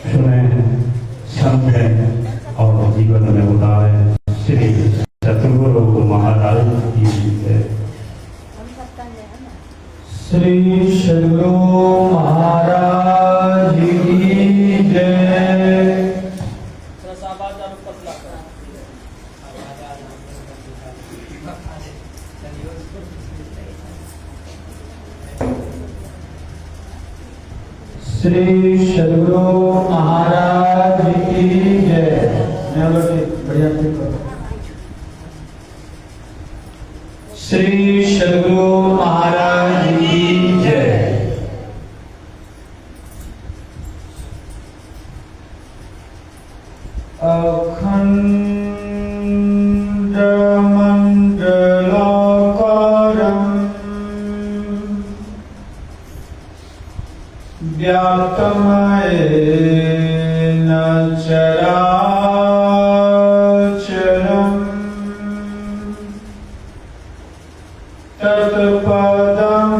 सुने, समझे और जीवन में उतारे। श्री सतगुरु महाराज की जय। श्री सद्गुरु महाराज की जय। श्री सद्गुरु महाराज की जय। बढ़िया करो। श्री सद्गुरु महाराज की जय। अखंड मंडलाकारं व्याप्तं येन चराचरम् तत्पदं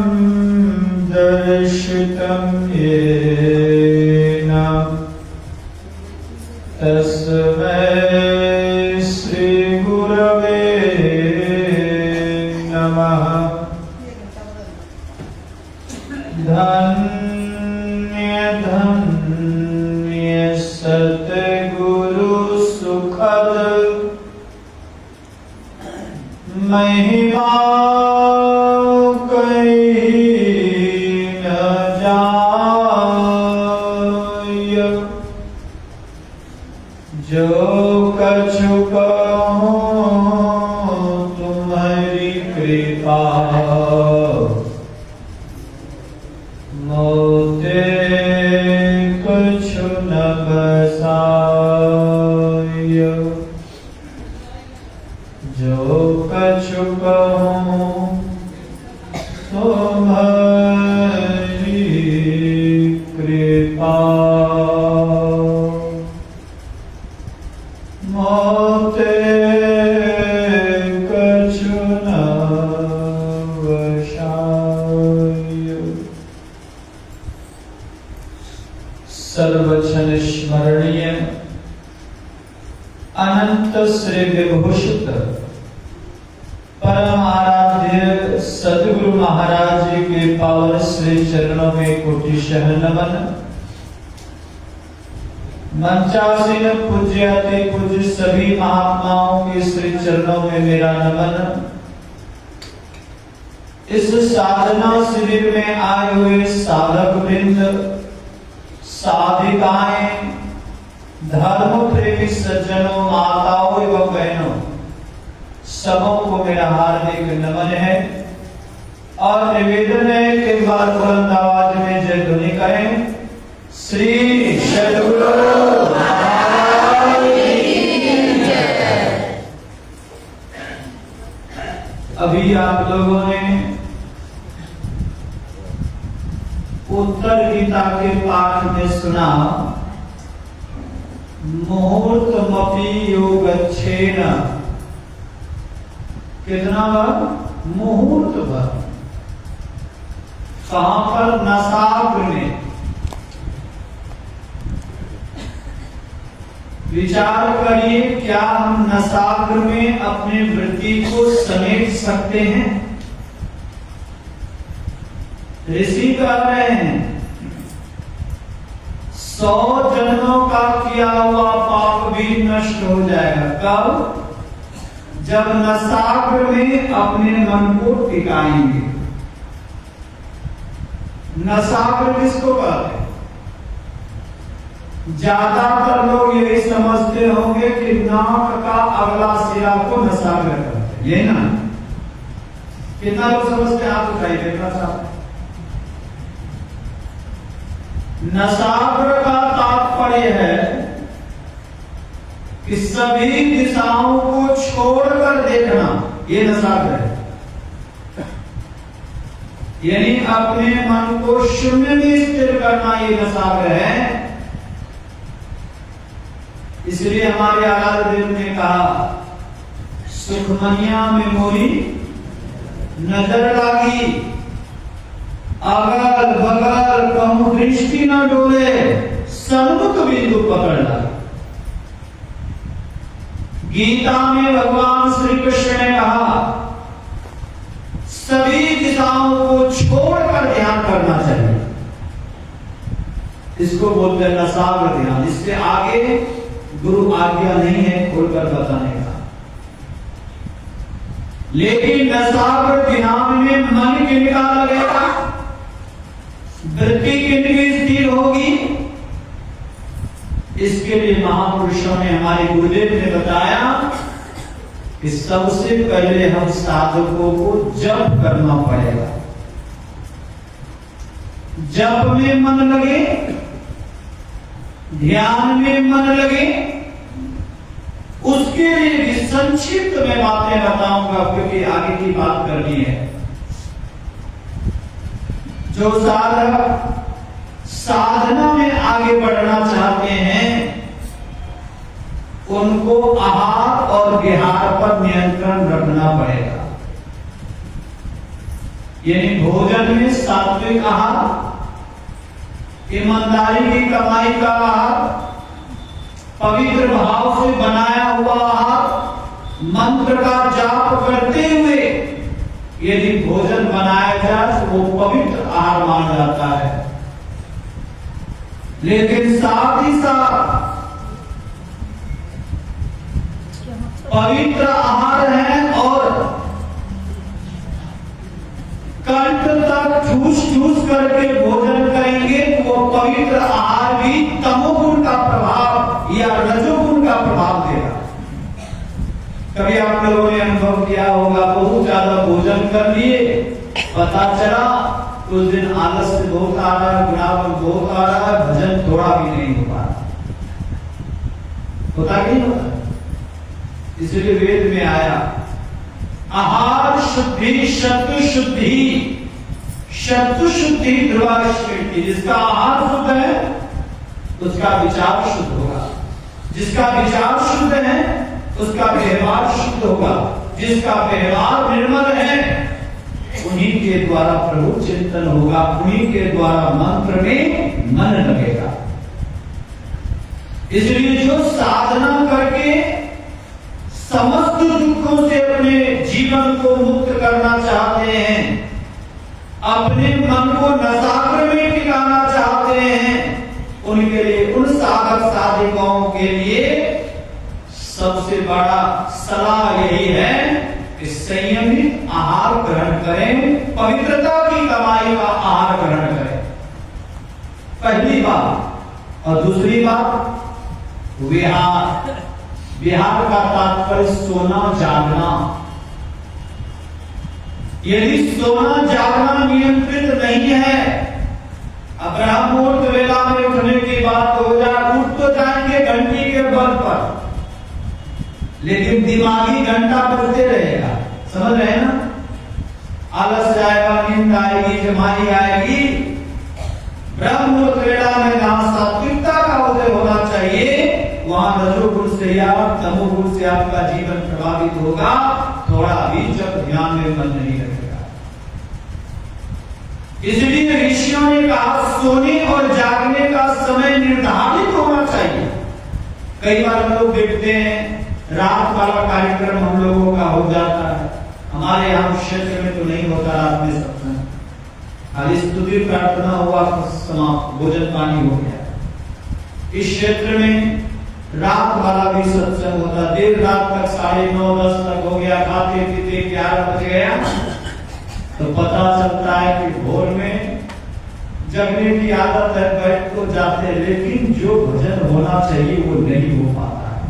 दर्शितं येन तस्मै श्री गुरवे नमः। धन्य धन्य सतगुरु सुखद महिमा जो कछु कहूँ तुम्हारी कृपा मोते कछु न बसाय। जो कछु कहूँ तुम्हारी कृपा मोते कछु न वशाय। सर्वक्षण स्मरणीय अनंत श्री विभूषित परम आराध्य सद्गुरु महाराज के पावन श्री चरणों में कोटिशः नमन। मंचासीन पूज्याति पूज्य सभी महात्माओं के श्री चरणों में मेरा नमन। इस साधना शिविर में आए हुए साधक वृंद, साधिकाएं, धर्म प्रेमी सज्जनों, माताओं एवं बहनों, सबों को मेरा हार्दिक नमन है और निवेदन है कि एक बार बुलंद आवाज में जय ध्वनि करें। श्री सद्गुरु महाराज की जय। अभी आप लोगों ने उत्तर गीता के पाठ में सुना, मुहूर्तमपि योगच्छेन। कितना बार? मुहूर्त भर। कहां पर? नसाग्र में। विचार करिए, क्या हम नसाग्र में अपने वृत्ति को समेट सकते हैं? ऋषि कह रहे हैं 100 जन्मों का किया हुआ पाप भी नष्ट हो जाएगा। कब? जब नसाग्र में अपने मन को टिकाएंगे। नसाग्र किसको कहते हैं? ज्यादातर लोग यही समझते होंगे कि नाक का अगला सिरा को नसाग्र कहते हैं, ये ना? कितना लोग समझते हैं? आप बताइए कितना साहब। नसाग्र का तात्पर्य है कि सभी दिशाओं को छोड़कर देखना, ये नसाग्र है। यानी अपने मन को शून्य में स्थिर करना, ये नसाग्र है। इसलिए हमारे आराध्य ने कहा, सुखमनिया में मोरी नजर लागी, अगल बगल कहूं दृष्टि न डोले। सन्मुख बिंदु पकड़ना। गीता में भगवान श्री कृष्ण ने कहा सभी दिशाओं को छोड़कर ध्यान करना चाहिए। इसको बोलते हैं नसाग्र ध्यान। इससे आगे गुरु आज्ञा नहीं है खोलकर बताने का। लेकिन नसाग्र ध्यान में मन किनका लगेगा, वृत्ति किनकी स्थिर होगी। इसके लिए महापुरुषों ने, हमारे गुरुदेव ने बताया कि सबसे पहले हम साधकों को जप करना पड़ेगा। जप में मन लगे, ध्यान में मन लगे। उसके लिए भी संक्षिप्त में बातें बताऊंगा क्योंकि आगे की बात करनी है। जो साधक साधना में आगे बढ़ना चाहते हैं उनको आहार और विहार पर नियंत्रण रखना पड़ेगा। यानी भोजन में सात्विक आहार, ईमानदारी की कमाई का आहार, पवित्र भाव से बनाया हुआ आहार, मंत्र का जाप करते हुए यदि भोजन बनाया जाए तो वो पवित्र आहार माना जाता है। लेकिन साथ ही साथ पवित्र आहार है और कंठ तक ठूस ठूस करके भोजन करेंगे तो वो पवित्र आहार भी तमोगुण का प्रभाव या रजोगुण का प्रभाव देगा। कभी आप लोगों ने अनुभव किया होगा, बहुत ज्यादा भोजन कर लिए, पता चला कुछ दिन आलस से बहुत आ रहा है, गुनाह बहुत आ रहा है, भजन थोड़ा भी नहीं हो पा रहा। होता नहीं होता। इसलिए वेद में आया आहार शुद्धि शत्रु शुद्धि, शत्रु शुद्धि ध्रुवाश्रति। जिसका आहार शुद्ध है उसका विचार शुद्ध होगा, जिसका विचार शुद्ध है उसका व्यवहार शुद्ध होगा, जिसका व्यवहार निर्मल है उन्हीं के द्वारा प्रभु चिंतन होगा, उन्हीं के द्वारा मंत्र में मन लगेगा। इसलिए जो साधना करके समस्त दुखों से अपने जीवन को मुक्त करना चाहते हैं, अपने मन को नसाग्र में टिकाना चाहते हैं, उनके लिए, उन साधक साधिकाओं के लिए सबसे बड़ा सलाह यही है कि संयमित आहार ग्रहण करें, पवित्रता की कमाई का आहार ग्रहण करें। पहली बात। और दूसरी बात विहार। विहार का तात्पर्य सोना जागना। यदि सोना जागना नियंत्रित नहीं है, अब ब्रह्म मुहूर्त वेला में उठने की बात हो जाए, उठ तो जाएंगे घंटी के बल पर, लेकिन दिमागी घंटा बजते रहेगा। समझ रहे हैं ना? आलस जाएगा, नींद आएगी, जमाई आएगी। ब्रह्म मुहूर्त वेला में जहां सात्विकता का उदय होना चाहिए वहां रजोगुण से या तमोगुण से आपका जीवन प्रभावित होगा। थोड़ा भी जब ध्यान में मन नहीं रखेगा। इसलिए ऋषियों ने कहा सोने और जागने का समय निर्धारित होना चाहिए। कई बार हम लोग देखते हैं रात वाला कार्यक्रम हम लोगों का हो जाता है। हमारे यहाँ क्षेत्र में तो नहीं होता रात में सत्संग, खाली स्तुति प्रार्थना हुआ, समाप्त, भोजन पानी हो गया। इस क्षेत्र में रात वाला भी सत्संग होता, देर रात तक 9:30 तक हो गया, खाते पीते 11 बज गया, तो पता चलता है कि भोर में जगने की आदत है, बैठ तो जाते, लेकिन जो भजन होना चाहिए वो नहीं हो पाता है।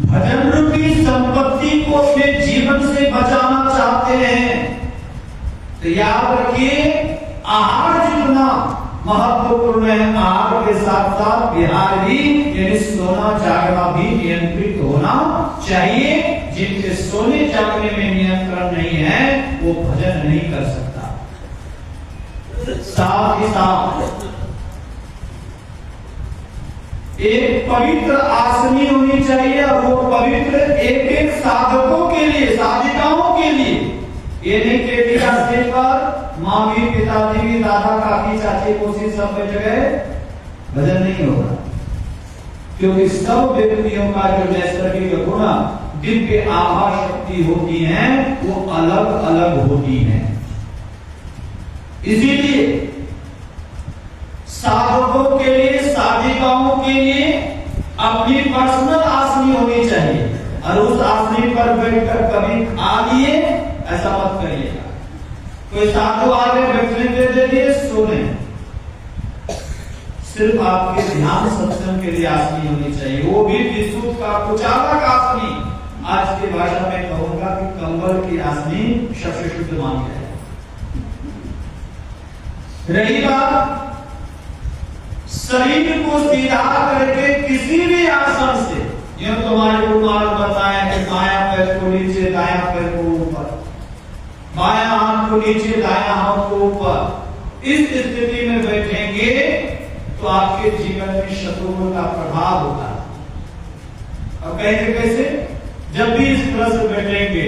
भजन रूपी संपत्ति को अपने जीवन से बचाना चाहते हैं तो याद रखिए आहार जितना महत्वपूर्ण है, आहार के साथ साथ विहार भी, यानी सोना जागना भी नियंत्रित होना चाहिए। जिनके सोने जागने में नियंत्रण नहीं है वो भजन नहीं कर सकता। साथ ही साथ एक पवित्र आसनी होनी चाहिए और वो पवित्र एक एक साधकों के लिए, साधिकाओं के लिए। ये नहीं कि पर माँ भी, पिताजी भी, दादा, काकी, चाची, पोसी सब बैठ गए, भजन नहीं होगा। क्योंकि सब व्यक्तियों का जो नैसर्गिक गुण दिव्य आभा शक्ति होती है वो अलग अलग होती है। इसीलिए साधकों के लिए, साधिकाओं के लिए अपनी पर्सनल आसनी होनी चाहिए और उस आसनी पर बैठकर कभी खा लिए ऐसा मत करिएगा। कोई साधु आगे बैठने दे दिए, सुने, सिर्फ आपके ध्यान सत्संग के लिए आसनी होनी चाहिए, वो भी विशुद्ध का कुचाला का आसनी। आज की भाषा में कहूंगा कि कंबल की आसनी सबसे शुद्ध मानी जाए। रही बात शरीर को सीधा करके किसी भी आसन से, जो तुम्हारे गुरु महाराज बताए कि बायां पैर को नीचे, दायां पैर को ऊपर, बायां हाथ को नीचे, दायां हाथ को ऊपर, इस स्थिति में बैठेंगे तो आपके जीवन में शत्रुओं का प्रभाव होता है। अब कहेंगे कैसे? जब भी इस तरह से बैठेंगे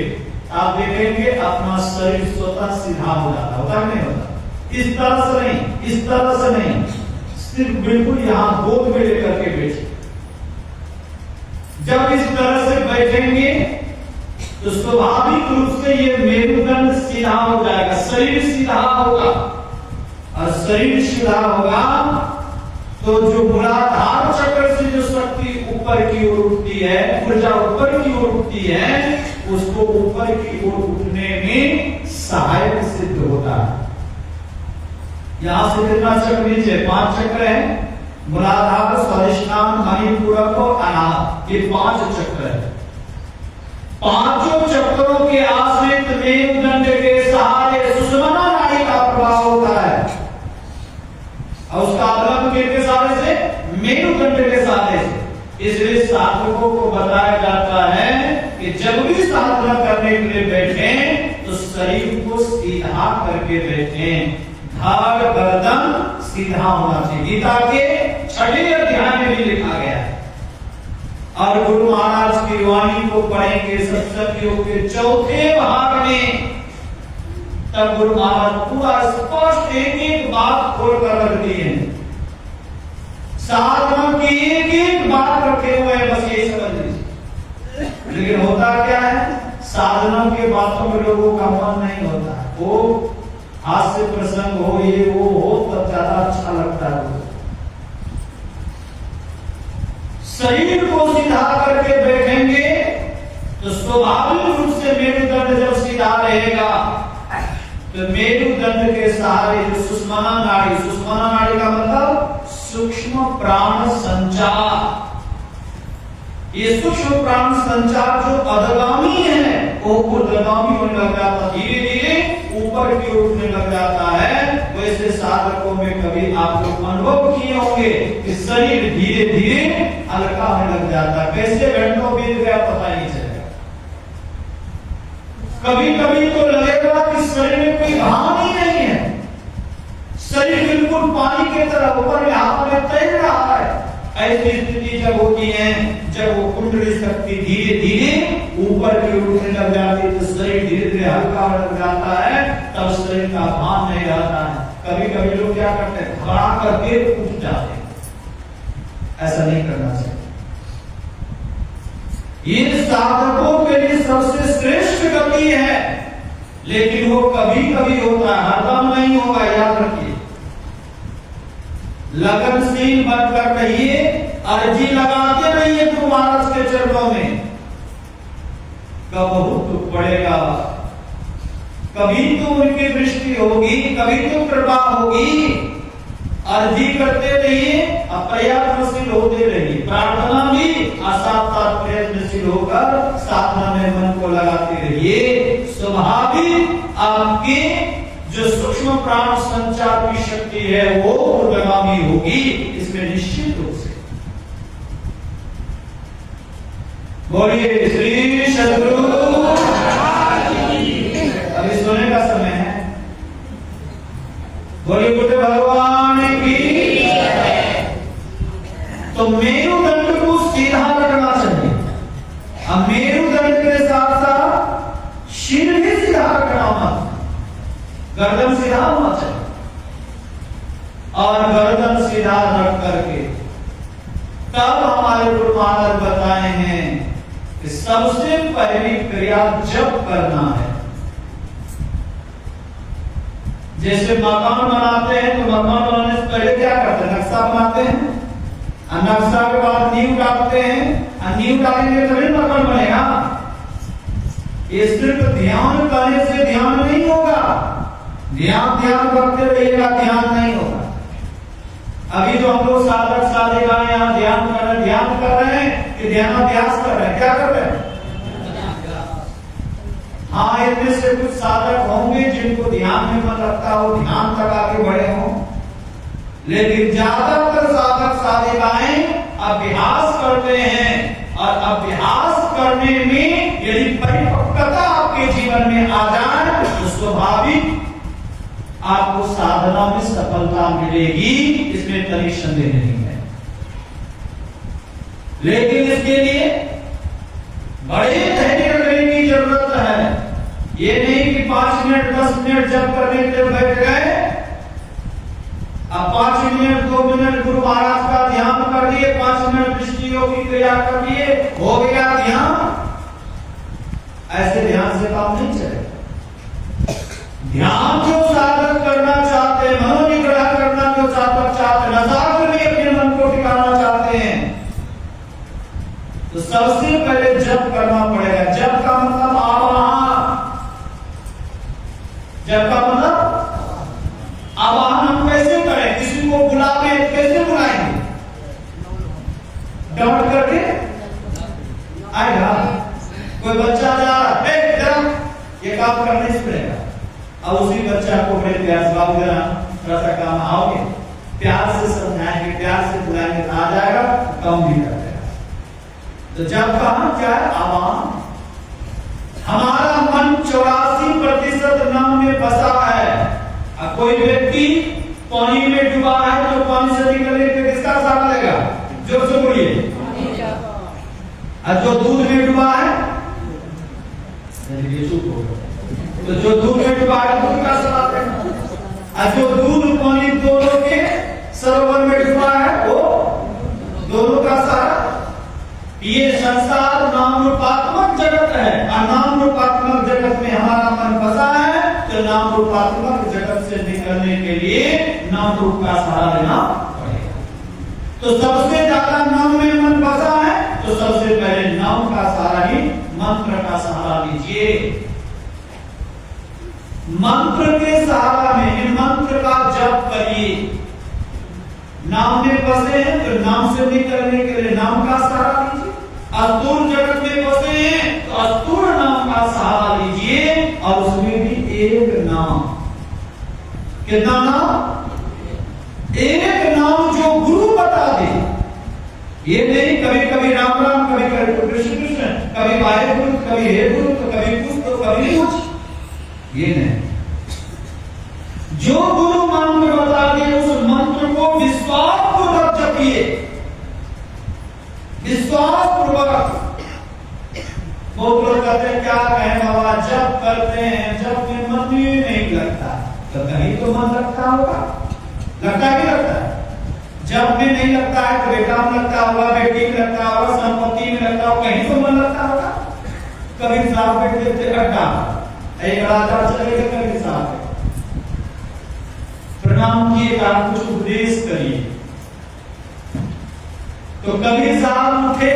आप देखेंगे अपना शरीर स्वतः सीधा हो जाता, होता नहीं होता? इस तरह से नहीं, इस तरह से नहीं, सिर्फ बिल्कुल यहां गोद में लेकर के बैठे। जब इस तरह से बैठेंगे तो स्वाभाविक रूप से ये मेरुदंड सीधा हो जाएगा, शरीर सीधा होगा और शरीर सीधा होगा तो जो मूलाधार चक्र से जो शक्ति ऊपर की ओर उठती है, ऊर्जा ऊपर की ओर उठती है, उसको ऊपर की ओर उठने में सहायक सिद्ध होता है। यहां से कितना चक्र नीचे? 5 चक्र है, मूलाधार, स्वादिष्ठान, मणिपूरक और अनाहत, ये 5 चक्र है। पांचों चक्रों के आश्रित मेरुदंड के सहारे सुषुम्ना नाड़ी का प्रभाव होता है और उसका अवलंब किसके सहारे से? मेरुदंड के सहारे से। इसलिए साधकों को बताया जाता है कि जब भी साधना करने के लिए बैठे तो शरीर को सीधा करके बैठे, धड़ गर्दन सीधा होना चाहिए। गीता के 6वें अध्याय में भी लिखा गया है। और गुरु महाराज की वाणी को पढ़ेंगे सत्संग योग के 4थे भाग में, तब गुरु महाराज पूरा स्पष्ट एक एक बात खोल कर रख दी है। साधना की एक एक बात रखे हुए हैं, बस यही समझ लीजिए। लेकिन होता क्या है, साधना के बातों में लोगों का मन नहीं होता। वो हास्य प्रसंग हो, ये वो हो, तब ज्यादा अच्छा लगता है। शरीर को सीधा करके बैठेंगे तो स्वाभाविक रूप से मेरुदंड जब सीधा रहेगा तो मेरुदंड के सहारे जो सुषुम्ना नाड़ी, सुषुम्ना नाड़ी का मतलब सूक्ष्म प्राण संचार, ये सूक्ष्म प्राण संचार जो अधगामी है वो ऊर्ध्वगामी होने लग जाता, धीरे धीरे ऊपर की ओर उठने लग जाता है। वैसे साधकों में कभी आप लोग अनुभव किए होंगे कि शरीर धीरे धीरे हल्का होने लग जाता है। कैसे घंटों बीत गया पता नहीं चलेगा। कभी कभी तो लगेगा कि शरीर में कोई भाव ही नहीं है, शरीर बिल्कुल पानी की तरह ऊपर हवा में तैर रहा है। ऐसी स्थिति जब होती है, जब वो कुंडली शक्ति धीरे धीरे ऊपर की ओर उठने लग जाती है तो शरीर धीरे धीरे हल्का होने लग जाता है, तब शरीर का भान नहीं रहता है। कभी कभी लोग क्या करते हैं, घबरा करके उठ जाते हैं। ऐसा नहीं करना चाहिए। ये साधकों के लिए सबसे श्रेष्ठ गति है, लेकिन वो कभी कभी होता है, हरदम नहीं होगा, याद रखिए। लगनशील बनकर रहिए, अर्जी लगाते रहिए गुरु महाराज के चरणों में। कब दुख पड़ेगा, कभी तो उनकी दृष्टि होगी, कभी तो कृपा होगी। अर्जी करते रहिए, प्रयत्नशील होते रहिए। प्रार्थना भी असाधारण प्रयत्नशील होकर साधना में मन को लगाते रहिए। स्वाभाविक आपके जो सूक्ष्म प्राण संचार की शक्ति है वो ऊर्ध्वगामी होगी, इसमें निश्चित रूप से। बोलिए श्री सद्गुरु। अभी सोने का समय है। बोलिए बुद्ध भगवान की। तो मेरुदंड को सीधा रखना चाहिए। अब मेरुदंड के साथ साथ सिर भी सीधा रखना होगा। गर्दन सीधा होना चाहिए, और गर्दन सीधा रख करके तब हमारे गुरु महाराज बताए हैं कि सबसे पहली क्रिया जप करना है। जैसे मकान बनाते हैं तो मकान बनाने से पहले क्या करते हैं? नक्शा बनाते हैं, और नक्शा के बाद नींव डालते हैं, और नींव डालेंगे तभी मकान बनेगा। ये सिर्फ ध्यान करने से ध्यान नहीं होगा, ध्यान करते रहिएगा, ध्यान नहीं होगा। अभी जो हम लोग साधक साधिकाएं यहाँ ध्यान कर रहे हैं कि ध्यानाभ्यास कर रहे हैं, क्या कर रहे हैं? हाँ, इनमें से कुछ साधक होंगे जिनको ध्यान में मन रखता हो, ध्यान तक आगे बढ़े हों, लेकिन ज्यादातर साधक साधिकाएं अभ्यास करते हैं, और अभ्यास करने में यदि परिपक्वता आपके जीवन में आ जाए तो स्वाभाविक आपको साधना में सफलता मिलेगी, इसमें कोई संदेह नहीं है। लेकिन इसके लिए बड़े धैर्य रखने की जरूरत है। ये नहीं कि 5 मिनट 10 मिनट जप करने के लिए बैठ गए, अब 5 मिनट 2 मिनट गुरु महाराज का ध्यान कर लिए, 5 मिनट दृष्टि योग की क्रिया कर लिए, हो गया ध्यान। ऐसे ध्यान से काम नहीं चलेगा। ध्यान जो साधक करना चाहते हैं, मनोनिग्रह करना जो साधक चाहते हैं, नजाकत में अपने मन को टिकाना चाहते हैं, तो सबसे पहले जप करना पड़ेगा। जप का मतलब आवाहन। जप का मतलब आवाहन हम कैसे करें? किसी को बुलावे, कैसे बुलाएंगे? डांट करके आएगा। कोई बच्चा जा रहा है, ये काम करने से पड़ेगा, अब उसी बच्चा को बड़े प्यार से बाबू जरा थोड़ा सा काम आओगे, प्यार से समझाएंगे, प्यार से बुलाएंगे, आ जाएगा, काम भी कर देगा। तो जब कहा क्या है? आवाहन। हमारा मन 84% नाम में फंसा है। अब कोई व्यक्ति पानी में डूबा है तो पानी से निकलने के किसका सहारा लेगा? जोर से बोलिए। और जो दूध में डूबा है, तो जो दूध में डूबा है दूध का सहारा लेगा। और जो दूध पानी दोनों के सरोवर में डूबा है वो दोनों का सहारा। ये संसार नाम रूपात्मक जगत है, और नाम रूपात्मक जगत में हमारा मन फंसा है, तो नाम रूपात्मक जगत से निकलने के लिए नाम रूप का सहारा लेना पड़ेगा। तो सबसे ज्यादा नाम में मन फंसा है, तो सबसे पहले नाम का सहारा ही, मंत्र का सहारा लीजिए। मंत्र के सहारा में इन मंत्र का जप करिए। नाम में फंसे हैं तो नाम से निकलने के लिए नाम का सहारा लीजिए। अस्तूर जगत में फंसे हैं तो अस्तूर नाम का सहारा लीजिए, और उसमें भी एक नाम। कितना नाम? एक नाम जो गुरु बता दे। ये नहीं कभी कभी राम राम, कभी कभी कृष्ण कृष्ण, कभी वाहेगुरु, कभी हे गुरु, तो कभी कुछ तो कभी कुछ, ये नहीं। जो गुरु मंत्र बता दे उस मंत्र को विश्वास पूर्वक जपिए। विश्वास पूर्वक। बहुत लोग कहते हैं क्या कहें बाबा, जब करते हैं जब में मन ही नहीं लगता, तो कहीं तो मन लगता होगा, लगता ही लगता है। जब में नहीं लगता है तो बेटा में लगता होगा, बेटी में लगता होगा, संपत्ति में लगता होगा, कहीं तो मन लगता होगा। कभी साहब बैठ देते अड्डा, एक राजा चले गए, कभी साहब प्रणाम किए, आप कुछ उपदेश करिए। तो कबीर साहब उठे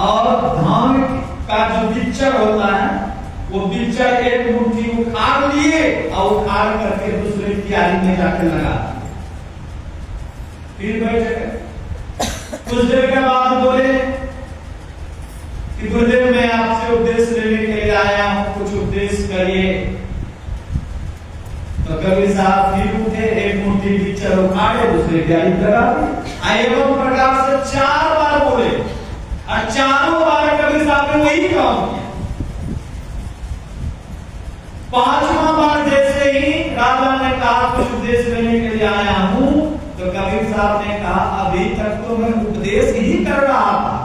और धान का जो बिच्चर होता है वो बिच्चर एक मुट्ठी उखाड़ लिए और उखाड़ करके दूसरे क्यारी में जाकर लगा, फिर बैठ गए। कुछ देर के बाद बोले कि गुरुदेव मैं आपसे उपदेश लेने के लिए आया हूं, कुछ उपदेश करिए। तो कबीर साहब फिर उठे, एक मुट्ठी बिच्चर उखाड़े, दूसरे क्यारी में लगा दिए। एवं प्रकार से 4 बार बोले, और चारों बार कबीर साहब ने वही काम किया। 5वां बार जैसे ही राजा ने कहा कुछ उपदेश लेने के लिए आया हूं, तो कबीर साहब ने कहा अभी तक तो मैं उपदेश ही कर रहा था।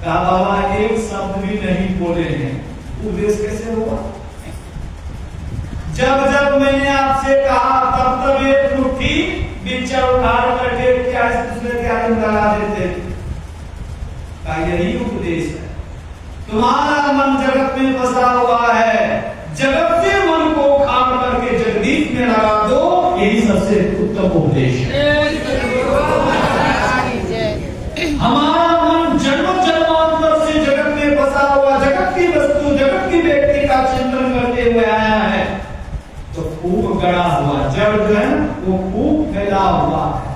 कहा बाबा एक शब्द भी नहीं बोले हैं, उपदेश कैसे हुआ? जब जब मैंने आपसे कहा तब तब एक मुट्ठी बिच्छा उखाड़ करके क्या दूसरे के आगे लगा देते। का यही उपदेश है। तुम्हारा मन जगत में फंसा हुआ है, जगत से मन को उखाड़ करके जगदीश में लगा दो, यही सबसे उत्तम उपदेश है। हमारा मन जन्म जन्मांतर से जगत में फंसा हुआ, जगत की वस्तु, जगत की व्यक्ति का चिंतन करते हुए आया है, तो खूब गड़ा हुआ जड़ जो है वो खूब फैला हुआ है।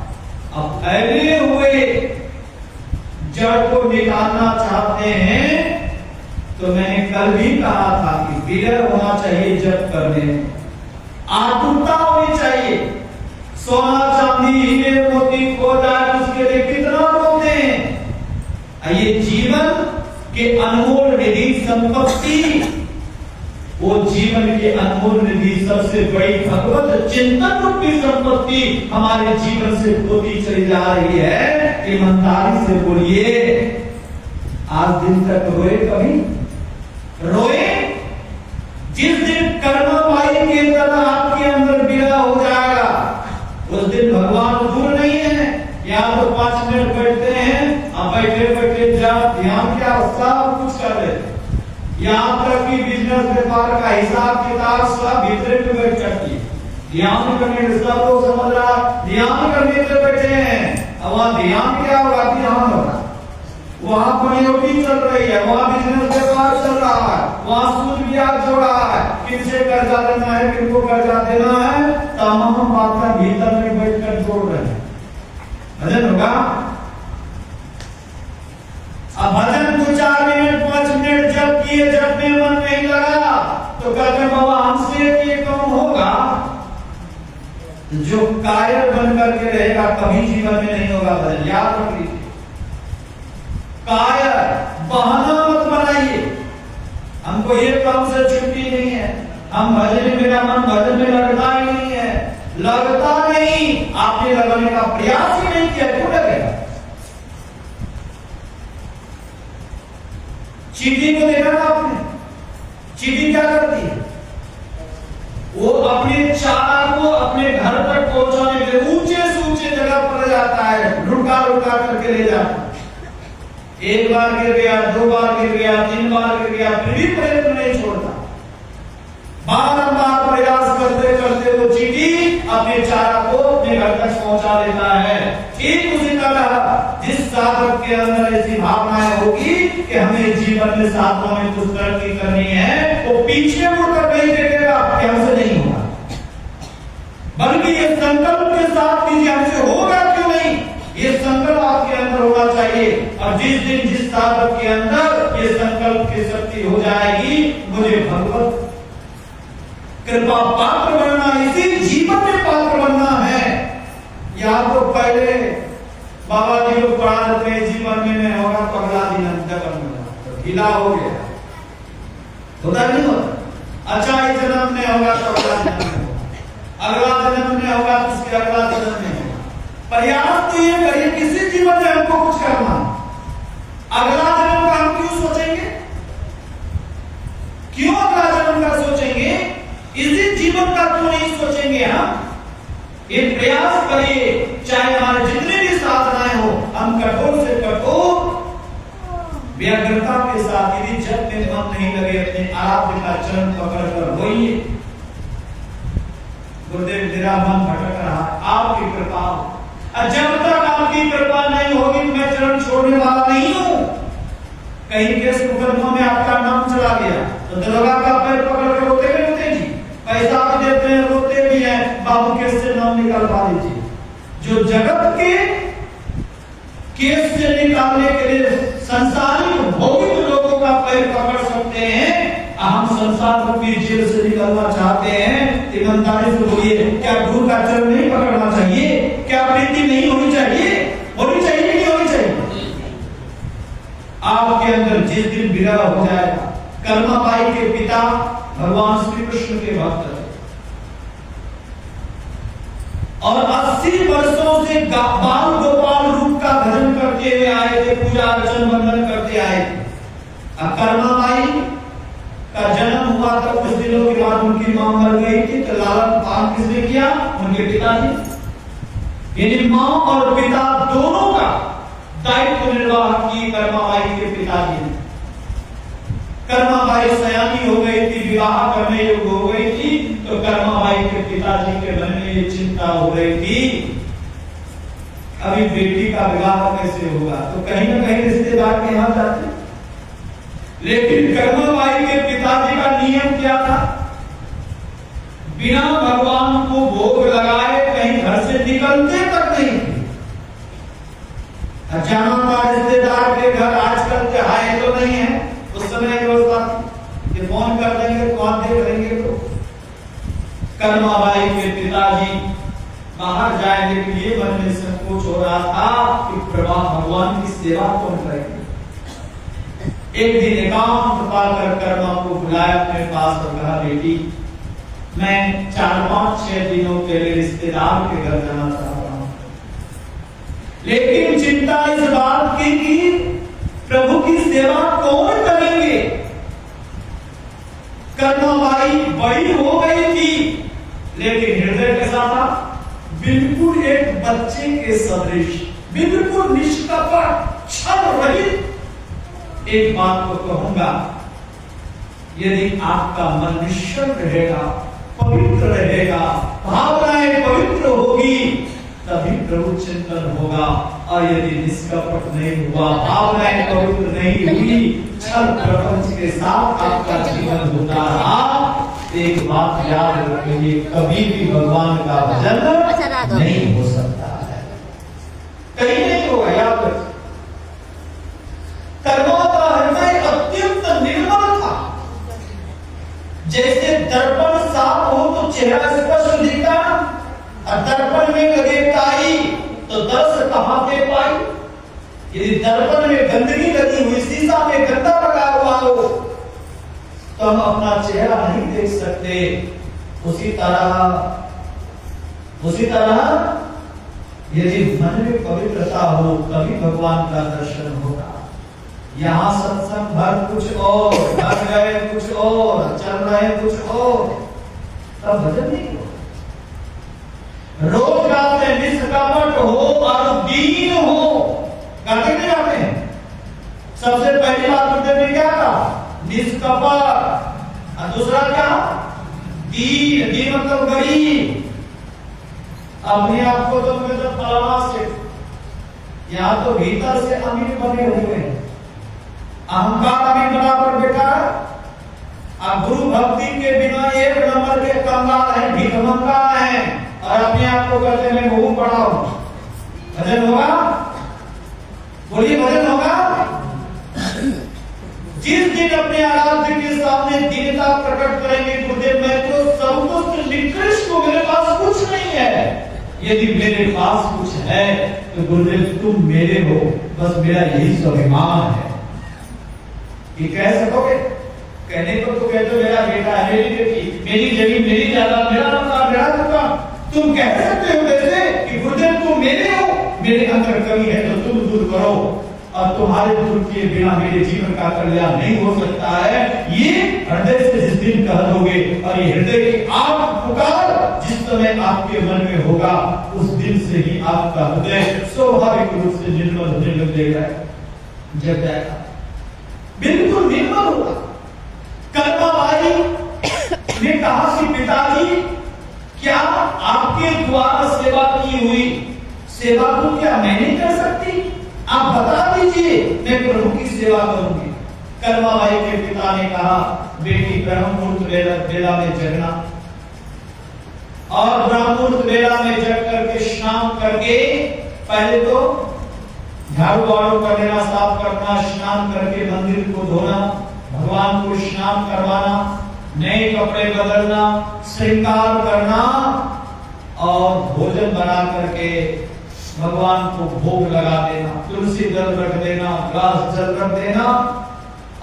अब फैले हुए जड़ को निकालना चाहते हैं तो मैंने कल भी कहा था कि विलय होना चाहिए जप करने में, आतुरता होनी चाहिए। सोना चांदी हीरे मोती खो जाए उसके लिए कितना रोते हैं। ये जीवन के अनमोल निधि संपत्ति, वो जीवन की अनमोल निधि सबसे बड़ी भगवत चिंतन रूपी संपत्ति हमारे जीवन से खोती चली जा रही है। ईमानदारी से बोलिए, आज दिन तक रोए कभी? रोए? जिस दिन कर्मवाई के तरह आपके अंदर विरह हो जाएगा, उस दिन भगवान दूर नहीं है। यहाँ तो 5 मिनट बैठते हैं, आप बैठे बैठे जब ध्यान क्या सब कुछ कर लेते। यहाँ तक कि बिजनेस व्यापार का हिसाब किताब सब भीतर में बैठ जाती है। ध्यान करने से सब लोग समझ रहा, ध्यान करने से बैठे हैं। अब वहाँ ध्यान क्या होगा? ध्यान होगा। वहाँ पनियोटी चल रही है, वहाँ बिजनेस व्यापार चल रहा है, वहाँ सूद ब्याज हो रहा है, किनसे कर्जा लेना है, किनको कर्जा देना है, तमाम बातें भीतर में बैठकर जोड़ रहे हैं। भजन होगा। अब भजन 2-4 मिनट 5 मिनट जब किए, जब में मन नहीं लगा तो कहते बाबा हमसे ये कम होगा। जो कायर बन करके रहेगा कभी जीवन में नहीं होगा भजन, याद रख लीजिए। कायर बहाना मत बनाइए, हमको ये काम से छुट्टी नहीं है, हम भजन में, मेरा मन भजन में लगता ही नहीं है, लगता नहीं, आपने लगाने का प्रयास ही नहीं किया, क्यों लगेगा? चींटी को देखा ना आपने? चींटी क्या करती है? वो अपने चारा को अपने घर तक पहुंचाने के लिए ऊंचे से ऊंचे जगह पर जाता है, रुका रुका करके ले जाता है। एक बार गिर गया, 2 बार गिर गया, 3 बार गिर गया, फिर भी प्रयत्न नहीं छोड़ता। बार-बार प्रयास करते करते वो चींटी अपने चारा को अपने घर तक पहुंचा देता है। ठीक उसी तरह जिस साधक के अंदर ऐसी भावनाएं होगी कि हमें जीवन में साधना में कुछ तरक्की करनी है, वो पीछे मुड़कर नहीं देखेगा कि हमसे नहीं होगा, बल्कि ये संकल्प के साथ कीजिए हमसे होगा क्यों नहीं, ये संकल्प आपके अंदर होना चाहिए। और जिस दिन जिस साधक के अंदर ये संकल्प की शक्ति हो जाएगी, मुझे भगवत कृपा पात्र बनना, इसी जीवन में पात्र बनना है। या तो पहले बाबा जी लोग पढ़ा देते हैं जीवन में नहीं होगा तो अगला दिन अंतकरण में तो ढीला हो गया, होता नहीं होता। अच्छा इस जन्म में होगा तो अगला जन्म में होगा, अगला जन्म में होगा तो उसके अगला जन्म में होगा। प्रयास तो ये करिए किसी जीवन में हमको कुछ करना, अगला जन्म का हम क्यों सोचेंगे? क्यों अगला जन्म का सोचेंगे? इसी जीवन का क्यों नहीं सोचेंगे? हम ये प्रयास करिए, चाहे हमारे जितने भी साधनाएं हो, हम कठोर से कठोर व्यग्रता के साथ, यदि जब में मन नहीं लगे अपने आराध्य का चरण पकड़कर रोइए, गुरुदेव मेरा मन भटक रहा है, आपकी कृपा हो। जब तक आपकी कृपा नहीं होगी मैं चरण छोड़ने वाला नहीं हूं। कहीं केस मुकदमा में आपका नाम चला गया तो दरोगा का पैर पकड़ कर रोते भी रोते जी, पैसा भी देते हैं, रोते भी हैं, बाबू केस से नाम निकलवा दीजिए। जो जगत के केस से निकालने के लिए संसारिक भौतिक लोगों का पैर पकड़ सकते हैं, हम संसार रूपी जेल से निकलना चाहते हैं। ईमानदारी से बोलिए, क्या गुरु का चरण नहीं पकड़ना चाहिए? क्या प्रीति नहीं होनी चाहिए? होनी चाहिए नहीं होनी चाहिए? आपके अंदर जिस दिन विरह हो जाएगा, कर्माबाई के पिता भगवान श्री कृष्ण के भक्त थे और 80 वर्षों से बाल गोपाल रूप का भजन करते हुए आए थे, पूजा अर्चन वंदन करते आए थे। कर्माबाई का जन्म हुआ था कुछ दिन दिनों के बाद उनकी मां मर गई थी, तो लालन पालन किसने किया? उनके पिताजी। यानी मां और पिता दोनों का दायित्व निर्वाह की कर्माबाई के पिताजी ने। कर्माबाई सयानी हो गई थी, विवाह करने योग्य हो गई थी, तो कर्माबाई के पिताजी के मन में ये चिंता हो रही थी अभी बेटी का विवाह कैसे होगा, तो कहीं ना कहीं रिश्तेदार के यहां जाते। लेकिन कर्माबाई के पिताजी का नियम क्या था? बिना भगवान को भोग लगाए कहीं घर से निकलते तक नहीं थे। जाना था रिश्तेदार के घर, आजकल के हाय तो नहीं है, उस समय की व्यवस्था ये फोन कर देंगे तो आप देख लेंगे। तो कर्माबाई के पिताजी बाहर जाने के लिए मन में संकोच हो रहा था कि प्रभा भगवान की सेवा कौन करेगी। एक दिन एकांत पाकर कर्मा को बुलाया अपने पास और कहा, बेटी मैं 4-5-6 दिनों के लिए रिश्तेदार के घर जाना चाहता हूं, लेकिन चिंता इस बात की कि प्रभु की सेवा कौन करेंगे। कर्माबाई बड़ी हो गई थी, लेकिन हृदय कैसा था? बिल्कुल एक बच्चे के सदृश, बिल्कुल निष्कपट, छल रहित। एक बात को कहूंगा, यदि आपका मन निश्चल रहेगा, पवित्र रहेगा, भावनाएं पवित्र होगी, तभी प्रभु चिंतन होगा। और यदि निष्कपट नहीं हुआ, भावनाएं पवित्र नहीं हुई, छल प्रपंच के साथ आपका जीवन होता रहा, एक बात याद रखिए, कभी भी भगवान का भजन नहीं हो सकता है, कहीं नहीं होगा। याद रखिए, कर्मा का हृदय अत्यंत निर्मल था। जैसे दर्पण साफ हो तो चेहरा स्पष्ट दिखता, और दर्पण में लगे काई तो दर्श कहां से पाई। यदि दर्पण में गंदगी लगी हुई, शीशा में गंदा लगा हुआ हो, तो हम अपना चेहरा नहीं देख सकते। उसी तरह यदि मन में पवित्रता हो, तभी भगवान का दर्शन होगा। यहाँ सत्संग भर कुछ और, घर गए कुछ और, चल रहे कुछ और, तब भजन नहीं हो। रोज गाते निष्कपट हो और दीन हो, गाते नहीं गाते हैं। सबसे पहली बात गुरुदेव ने क्या कहा? निष्कपट। और दूसरा क्या? दीन। दीन मतलब गरीब। अपने आप को तो मतलब फलाना से, यहाँ तो भीतर से अमीर बने हुए हैं, अहंकार अमीर बना पर बैठा है। अब गुरु भक्ति के बिना एक नंबर के कंगाल है, भिखमंगा है, और अपने आप को कहते मैं बहुत बड़ा हूं। भजन होगा? बोलिए, भजन होगा? जिस दिन अपने आराध्य के सामने दीनता प्रकट करेंगे, गुरुदेव मैं तो संतुष्ट निकृष्ट हूं, मेरे पास कुछ नहीं है। यदि मेरे पास कुछ है तो गुरुदेव तुम मेरे हो, बस मेरा यही स्वाभिमान है। ये कह सकोगे? कहने को तो कहते मेरा बेटा है, मेरी बेटी, मेरी जमीन मेरी जायदाद, मेरा मकान, मेरा दुकान। तुम कह सकते हो वैसे कि गुरुदेव तुम मेरे हो, मेरे अंदर कमी है तो तुम दूर करो, और तुम्हारे दूर किए बिना मेरे जीवन का कल्याण नहीं हो सकता है। ये हृदय से जिस दिन कह दोगे, और ये हृदय की आग पुकार जिस समय आपके मन में होगा, उस दिन से ही आपका हृदय स्वाभाविक रूप से निर्मल होने लग जाएगा, जग जाएगा, बिल्कुल निर्मल होगा। कर्माबाई ने कहा कि पिताजी क्या आपके द्वारा सेवा की हुई सेवा को क्या मैं नहीं कर सकती? आप बता दीजिए, मैं प्रभु की सेवा करूंगी। कर्माबाई के पिता ने कहा, बेटी ब्रह्म मुहूर्त वेला में जगना, और ब्रह्म मुहूर्त वेला में जग करके स्नान करके, पहले तो झाड़ू वाड़ू कर लेना, साफ करना, स्नान करके मंदिर को धोना, भगवान को स्नान करवाना, नए कपड़े बदलना, श्रृंगार करना, और भोजन बना करके भगवान को भोग लगा देना, तुलसी जल रख देना, ग्लास जल रख देना,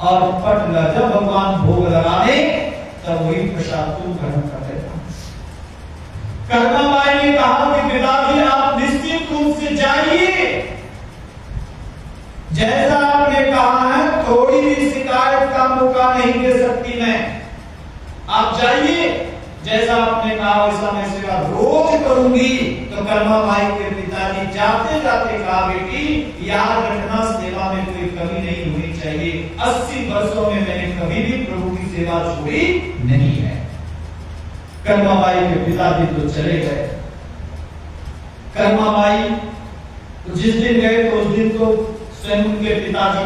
और पट लगा। जब भगवान भोग लगाए तब वही प्रसाद तुम ग्रहण कर देना। कर्माबाई ने कहा कि पिताजी आप निश्चित रूप से जाइए, जैसा आपने कहा है, थोड़ी भी शिकायत का मौका नहीं दे सकती मैं। आप जैसा आपने कहा वैसा मैं सेवा रोज करूंगी। तो कर्मा बाई के पिताजी जाते जाते कहा, बेटी याद रखना सेवा में कोई कमी नहीं होनी चाहिए। 80 वर्षों में मैंने कभी भी प्रभु की सेवा छोड़ी नहीं है। कर्मा बाई के पिताजी तो चले गए। कर्मा बाई तो जिस दिन गए तो उस दिन तो स्वयं उनके पिताजी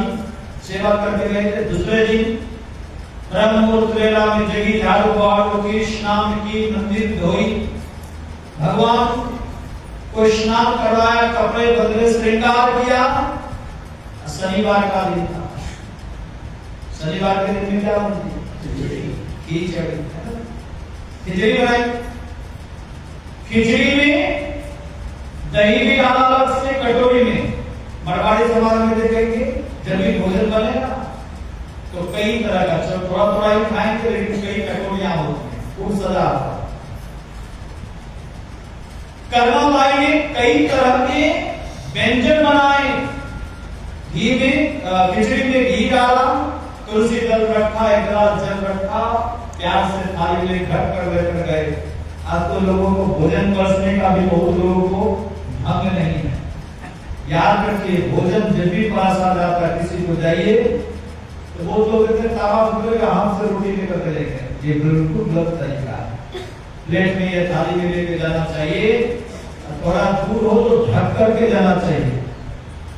सेवा करके गए थे। दूसरे दिन ब्रह्म मुहूर्त वेला में जगी, झाड़ू बहारू की, स्नान की, मंदिर धोई, भगवान को स्नान करवाया, कपड़े बदले, श्रृंगार किया। शनिवार का दिन था। शनिवार के दिन में क्या बनती है? खिचड़ी बनाई। खिचड़ी में दही भी डाला अलग से कटोरी में। मरवाड़ी समाज में देखेंगे जब भी भोजन बनेगा तो कई तरह का, चलो थोड़ा थोड़ा ही खाएंगे लेकिन कई कटोरियां होती हैं, खूब सजा। कर्मा बाई ने कई तरह के व्यंजन बनाए। घी में, खिचड़ी में घी डाला, तुलसी दल रखा, एक गिलास जल रखा, प्यार से थाली में ढक कर लेकर गए। आज तो लोगों को भोजन परसने का भी बहुत लोगों को ढंग नहीं है। याद रखिए, भोजन जब भी पास आ जाता है किसी को जाइए तो वो लोग कहते हैं तावा उठेगा, हाथ से रोटी लेकर चले गए। ये बिल्कुल गलत तरीका है। प्लेट में या थाली में लेके जाना चाहिए। थोड़ा दूर हो तो ढक करके जाना चाहिए।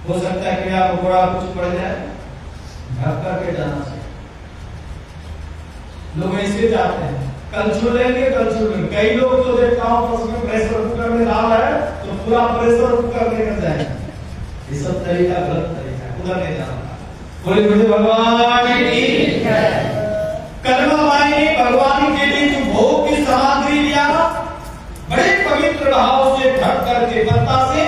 हो सकता है कि आप थोड़ा कुछ पड़ जाए, ढक करके जाना चाहिए। लोग ऐसे जाते हैं, कल छू लेंगे, कल छू लेंगे। कई लोग तो देखता हूँ उसमें प्रेशर कुकर में डाल है तो पूरा प्रेशर कुकर लेकर जाएंगे। ये सब तरीका गलत तरीका है, उधर नहीं जाना। बोले बोले भगवान की कर्मा बाई ने भगवान के लिए जो भोग की सामग्री लिया, बड़े पवित्र भाव से ढक करके, पत्ता से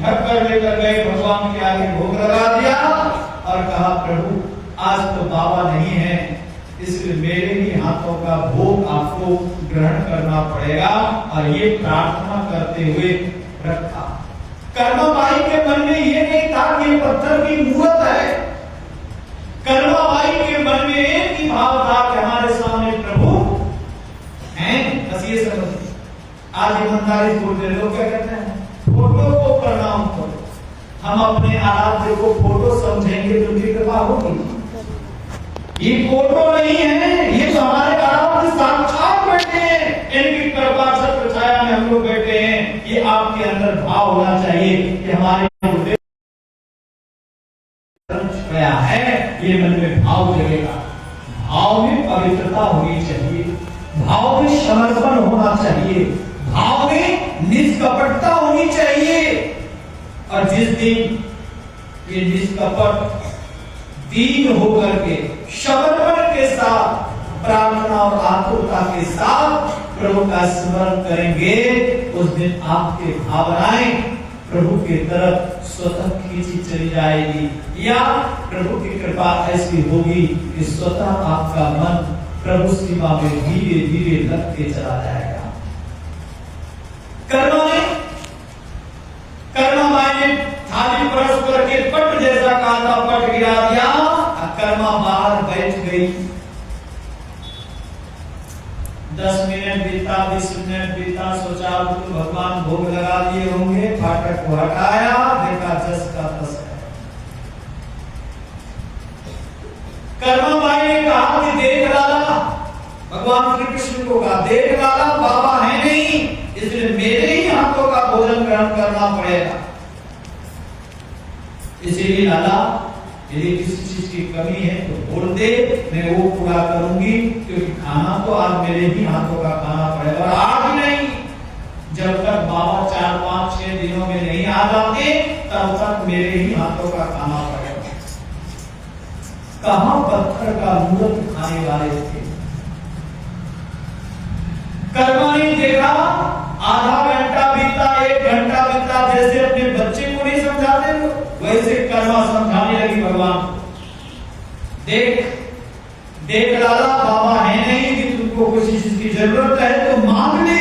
ढक कर लेकर गए, भगवान के आगे भोग लगा दिया और कहा, प्रभु आज तो बाबा नहीं है, इसलिए मेरे ही हाथों का भोग आपको ग्रहण करना पड़ेगा। और ये प्रार्थना करते हुए रखा। कर्मा बाई के मन में ये नहीं था कि पत्थर की मूर्त है। कर्मा बाई के मन में एक ही भाव था कि हमारे सामने प्रभु हैं। बस ये समझिए। आज ईमानदारी बोलते लोग क्या कहते हैं? फोटो को प्रणाम करो। हम अपने आराध्य को फोटो समझेंगे तो उनकी कृपा होगी। ये फोटो नहीं है, ये तो हमारे आराध्य साक्षात बैठे हैं। इनकी कृपा छत्र छाया में हम लोग बैठे हैं। ये आपके अंदर भाव होना चाहिए कि हमारे गया है, ये मन में भाव जगेगा। भाव में पवित्रता होनी चाहिए, भाव में समर्पण होना चाहिए, भाव में निष्कपटता होनी चाहिए। और जिस दिन ये निष्कपट दीन होकर के समर्पण के साथ, प्रार्थना और आतुरता के साथ प्रभु का स्मरण करेंगे, उस दिन आपके भावनाएं प्रभु की तरफ स्वतः खींची चली जाएगी। या प्रभु की कृपा ऐसी होगी कि स्वतः आपका मन प्रभु सेवा में धीरे धीरे लगते चला जाएगा। कर्मा बाई ने थाली परस करके पट जैसा कहा था, पट गिरा दिया। कर्मा बाहर बैठ गई। 10 मिनट बीता, 20 मिनट बीता, सोचा तो भगवान भोग लगा दिए होंगे। फाटक को हटाया, देखा जस का तस है। कर्मा बाई ने कहा कि देख लाला, भगवान श्री कृष्ण को कहा, देख लाला बाबा है नहीं, इसलिए मेरे ही हाथों का भोजन ग्रहण करना पड़ेगा। इसीलिए लाला यदि किसी चीज की कमी है तो बोल दे, मैं वो पूरा करूंगी, क्योंकि खाना तो आज मेरे ही हाथों का खाना पड़ेगा। और आज नहीं, जब तक बाबा 4, 5, 6 दिनों में नहीं आ जाते तब तक मेरे ही हाथों का खाना पड़ेगा। कहां पत्थर का मूर्त खाने वाले थे। कर्मा ने देखा, आधा घंटा बीता, 1 घंटा बीता, जैसे अपने बच्चे को नहीं समझाते वैसे कर्मा समझाने लगी भगवान। देख लाला बाबा है नहीं, कि तुमको किसी चीज की जरूरत है तो मांग ले,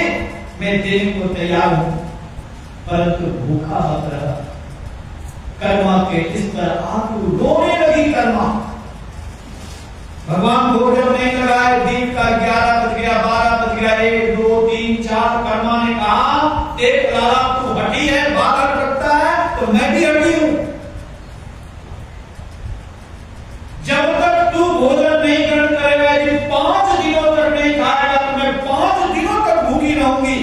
मैं देने को तैयार हूं, परंतु भूखा मत रहा। कर्मा के इस तरह आंसू रोने लगी कर्मा। भगवान भोग जब नहीं लगाए, दिन का 11 बज गया, 12 बज गया, 1, 2, बाद कर्मा ने कहा, देख लाला तू हड्डी है, बात रखता है, तो मैं भी हड्डी हूं। जब तक तू भोजन नहीं ग्रहण करेगा, यदि 5 दिनों तक नहीं खाएगा, तो मैं 5 दिनों तक भूखी रहूंगी,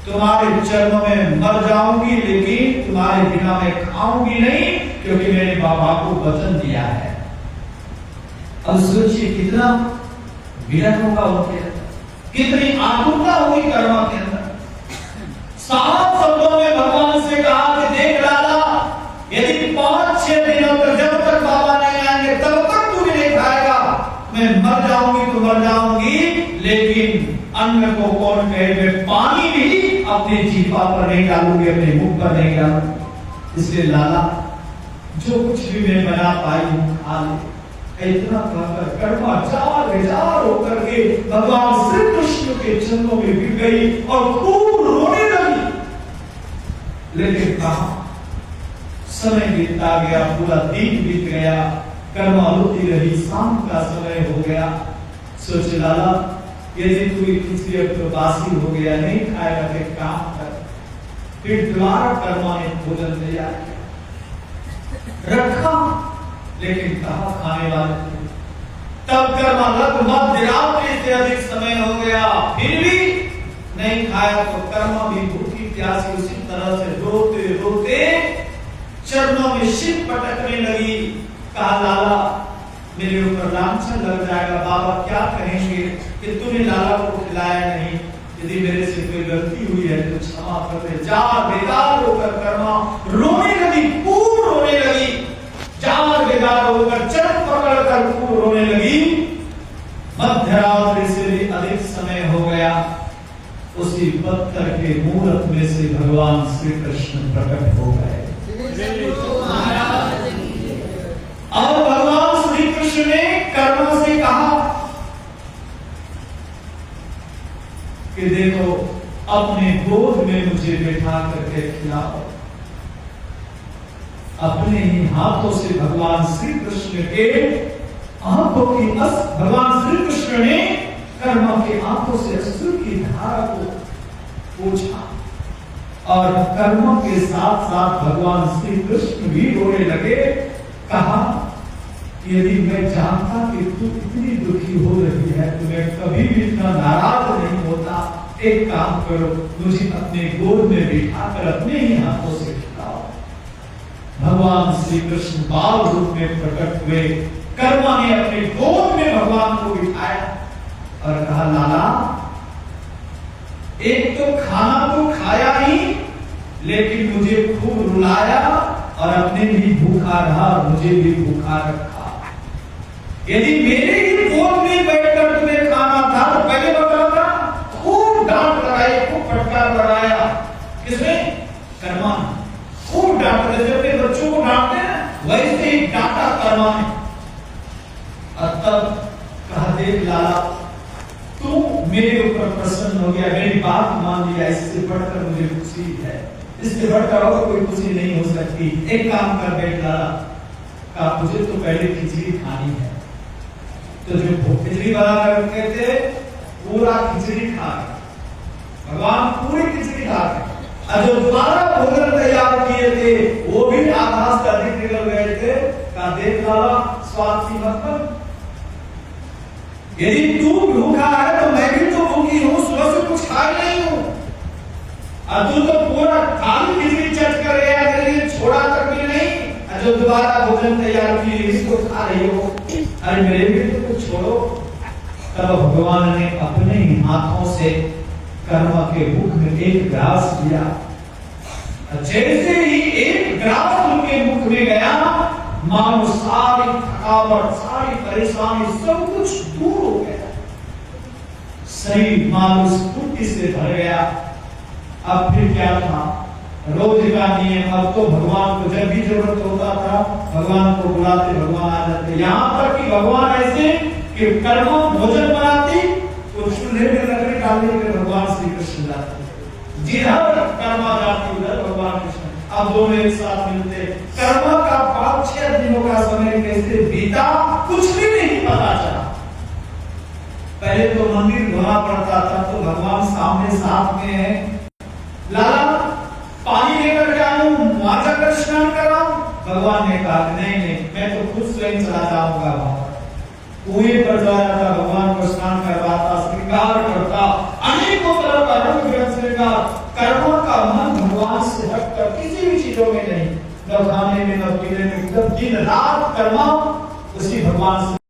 तुम्हारे चरणों में मर जाऊंगी, लेकिन तुम्हारे बिना मैं खाऊंगी नहीं, क्योंकि मेरे बाबा को वचन दिया है। अब सोचिए कितना विरह होगा उनके अंदर, कितनी आतुरता हुई कर्मा के अंदर। साफ शब्दों में भगवान से कहा कि देख लाला, यदि 5-6 दिनों तक जब तक बाबा नहीं आएंगे तब तक तू भी नहीं खाएगा, मैं मर जाऊंगी तो मर जाऊंगी, लेकिन अन्न को कौन कहे, मैं पानी भी अपने जीवा पर नहीं डालूंगी, अपने मुख पर नहीं डालूंगी। इसलिए लाला जो कुछ भी मैं बना पाई हूं खा ले। इतना कहकर कर्मा जार होकर के भगवान श्री कृष्ण के चरणों में गिर गई और खूब रोने लगी। लेकिन कहा समय बीतता गया, पूरा दिन बीत गया, कर्मा होती रही, शाम का समय हो गया। सोच लाला, यदि तू खिचड़ी अब तो बासी हो गया, नहीं खाएगा तो एक काम कर। फिर द्वारा कर्मा ने भोजन तैयार किया, रखा, लेकिन कहा खाने वाले थे। तब कर्मा लगभग मध्यरात्रि से अधिक समय हो गया, फिर भी नहीं खाया, तो कर्मा भी भूखी प्यासी उसी तरह से रोते रोते चरणों में सिर पटकने लगी। कहा लाला मेरे ऊपर लांछन लग जाएगा, बाबा क्या कहेंगे कि तूने लाला को खिलाया नहीं, यदि मेरे से कोई गलती हुई है तो क्षमा कर दे। जार बेदार होकर कर्मा रोने लगी, खूब रोने लगी, जार बेदार होकर चरण पकड़कर खूब रोने लगी। मध्यरात्रि से भी अधिक समय हो गया, उसी पत्थर के मूर्त में से भगवान श्री कृष्ण प्रकट हो गए। और भगवान श्री कृष्ण ने कर्मा से कहा कि देखो अपने गोद में मुझे बैठा करके खिलाओ। अपने ही हाथों से भगवान श्री कृष्ण के आंखों की भगवान श्री कृष्ण ने कर्मा के आंखों से अश्रु की धारा को पोंछा, और कर्म के साथ साथ भगवान श्री कृष्ण भी रोने लगे। कहा यदि मैं जानता कि तू इतनी दुखी हो रही है तो मैं कभी भी इतना नाराज नहीं होता। एक काम करो, मुझे अपने गोद में बिठाकर अपने ही हाथों से खिलाओ। भगवान श्री कृष्ण बाल रूप में प्रकट हुए। कर्मा ने अपने गोद में भगवान को बिठाया और कहा लाला, एक तो खाना तो खाया ही, लेकिन मुझे खूब रुलाया और अपने भी भूखा रहा, मुझे भी भूखा रखा। यदि मेरे ही गोद में बैठकर तुम्हें खाना था तो पहले बता था, खूब डांट लगाई, खूब फटकार लगाया। किसने? कर्मा ने खूब डांट, जैसे अपने बच्चों को डांटते हैं वैसे ही डांटा कर्मा ने। और तब कहा देख लाला, तू मेरे ऊपर प्रसन्न हो गया, मेरी बात मान लिया, इससे बढ़कर मुझे खुशी है, इससे बढ़कर और कोई खुशी नहीं हो सकती। एक काम कर बैठ लाला, कहा तुझे तो पहले खिचड़ी खानी है, तो जो खिचड़ी बना करके थे पूरा खिचड़ी खा गए, भगवान पूरी खिचड़ी खा गए। और जो दोबारा भोजन तैयार किए थे वो भी आधा से अधिक निकल गए थे। कहा देख लाला, स्वाद की मतलब, यदि तू भूखा है तो मैं भी तो भूखी हूं, सुबह से कुछ खा नहीं हूं, और तू तो पूरा थाली खिचड़ी चट कर गया, तेरे लिए छोड़ा तक भी नहीं। जो दोबारा भोजन तैयार किए इसको खा रही हो, अरे मेरे भी तो कुछ छोड़ो। तब भगवान ने अपने ही हाथों से कर्मा के मुख में एक ग्रास दिया। जैसे ही एक ग्रास उनके मुख में गया, मानो सारी थकावट, सारी परेशानी सब कुछ दूर हो गया, शरीर मानो स्फूर्ति से भर गया। अब फिर क्या था? रोज का नियम, अब तो भगवान को जब भी जरूरत होता था भगवान को बुलाते, भगवान आ जाते। यहाँ तक कि भगवान ऐसे कि कर्मा भोजन बनाती तो चूल्हे में लकड़ी डालने के भगवान श्री कृष्ण जाते, जिधर कर्मा जाती उधर भगवान कृष्ण। अब दोनों एक साथ मिलते। कर्मा का 5-6 दिनों का समय कैसे बीता कुछ भी नहीं पता चला। पहले तो मंदिर धोना पड़ता था, तो भगवान सामने साथ में है, लाला पानी लेकर के आऊं, वहां जाकर स्नान कराऊं। भगवान ने कहा नहीं नहीं, मैं तो खुद स्वयं चला जाऊंगा वहां। कुएं पर जाया था, भगवान को स्नान करवाता, श्रृंगार करता, अनेकों तरह का रंग बिरंग श्रृंगार। कर्मों का मन भगवान से हटकर किसी भी चीजों में नहीं, न खाने में न पीने में, दिन रात कर्मा उसी भगवान से